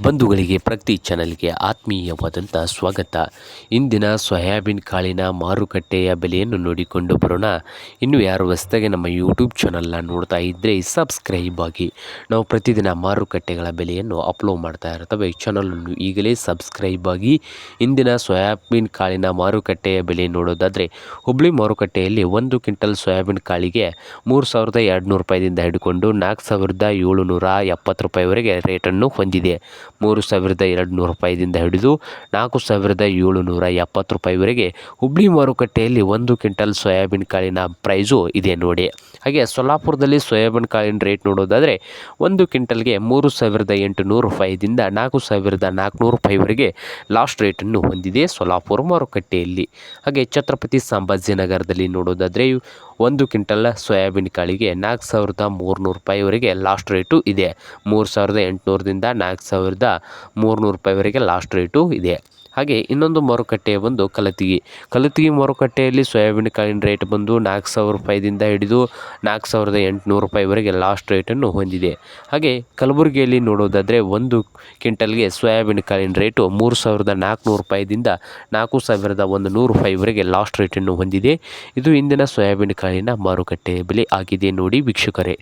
ಬಂಧುಗಳಿಗೆ ಪ್ರಗತಿ ಚಾನಲ್ಗೆ ಆತ್ಮೀಯವಾದಂಥ ಸ್ವಾಗತ. ಇಂದಿನ ಸೋಯಾಬೀನ್ ಕಾಳಿನ ಮಾರುಕಟ್ಟೆಯ ಬೆಲೆಯನ್ನು ನೋಡಿಕೊಂಡು ಬರೋಣ. ಇನ್ನು ಯಾರು ಹೊಸದಾಗಿ ನಮ್ಮ ಯೂಟ್ಯೂಬ್ ಚಾನಲ್ನ ನೋಡ್ತಾ ಇದ್ದರೆ ಸಬ್ಸ್ಕ್ರೈಬ್ ಆಗಿ. ನಾವು ಪ್ರತಿದಿನ ಮಾರುಕಟ್ಟೆಗಳ ಬೆಲೆಯನ್ನು ಅಪ್ಲೋಡ್ ಮಾಡ್ತಾ ಇರ್ತವೆ. ಈ ಚಾನಲನ್ನು ಈಗಲೇ ಸಬ್ಸ್ಕ್ರೈಬ್ ಆಗಿ. ಇಂದಿನ ಸೋಯಾಬೀನ್ ಕಾಳಿನ ಮಾರುಕಟ್ಟೆಯ ಬೆಲೆ ನೋಡೋದಾದರೆ ಹುಬ್ಳಿ ಮಾರುಕಟ್ಟೆಯಲ್ಲಿ 1 ಕ್ವಿಂಟಲ್ ಸೋಯಾಬೀನ್ ಕಾಳಿಗೆ 3,200 ರೂಪಾಯಿದಿಂದ ಹಿಡ್ಕೊಂಡು 4,770 ರೂಪಾಯಿವರೆಗೆ ರೇಟನ್ನು ಹೊಂದಿದೆ. 3,200 ರೂಪಾಯಿದಿಂದ ಹಿಡಿದು 4,770 ರೂಪಾಯಿವರೆಗೆ ಹುಬ್ಳಿ ಮಾರುಕಟ್ಟೆಯಲ್ಲಿ 1 ಕ್ವಿಂಟಲ್ ಸೋಯಾಬೀನ್ ಕಾಳಿನ ಪ್ರೈಸು ಇದೆ ನೋಡಿ. ಹಾಗೆ ಸೊಲ್ಲಾಪುರದಲ್ಲಿ ಸೋಯಾಬೀನ್ ಕಾಳಿನ ರೇಟ್ ನೋಡೋದಾದರೆ 1 ಕ್ವಿಂಟಲ್ಗೆ 3,800 ರೂಪಾಯಿದಿಂದ 4,400 ರೂಪಾಯಿವರೆಗೆ ಲಾಸ್ಟ್ ರೇಟನ್ನು ಹೊಂದಿದೆ ಸೊಲ್ಲಾಪುರ ಮಾರುಕಟ್ಟೆಯಲ್ಲಿ. ಹಾಗೆ ಛತ್ರಪತಿ ಸಂಭಾಜಿನಗರದಲ್ಲಿ ನೋಡೋದಾದರೆ 1 ಕ್ವಿಂಟಲ್ ಸೋಯಾಬೀನ್ ಕಾಳಿಗೆ 4,300 ರೂಪಾಯಿವರೆಗೆ ಲಾಸ್ಟ್ ರೇಟು ಇದೆ. 3,800ದಿಂದ 4,300 ರೂಪಾಯಿವರೆಗೆ ಲಾಸ್ಟ್ ರೇಟು ಇದೆ. ಹಾಗೆ ಇನ್ನೊಂದು ಮಾರುಕಟ್ಟೆ ಬಂದು ಕಲತಿಗಿ ಮಾರುಕಟ್ಟೆಯಲ್ಲಿ ಸೋಯಾಬೀನ್ ಕಾಳಿನ ರೇಟ್ ಬಂದು 4,000 ರೂಪಾಯಿದಿಂದ ಹಿಡಿದು 4,800 ರೂಪಾಯಿವರೆಗೆ ಲಾಸ್ಟ್ ರೇಟನ್ನು ಹೊಂದಿದೆ. ಹಾಗೆ ಕಲಬುರಗಿಯಲ್ಲಿ ನೋಡೋದಾದರೆ 1 ಕ್ವಿಂಟಲ್ಗೆ ಸೋಯಾಬೀನ್ ಕಾಳಿನ ರೇಟು 3,400 ರೂಪಾಯಿದಿಂದ 4,100 ರೂಪಾಯಿವರೆಗೆ ಲಾಸ್ಟ್ ರೇಟನ್ನು ಹೊಂದಿದೆ. ಇದು ಇಂದಿನ ಸೋಯಾಬೀನ್ ಕಾಳಿನ ಮಾರುಕಟ್ಟೆ ಬೆಲೆ ಆಗಿದೆ ನೋಡಿ ವೀಕ್ಷಕರೇ.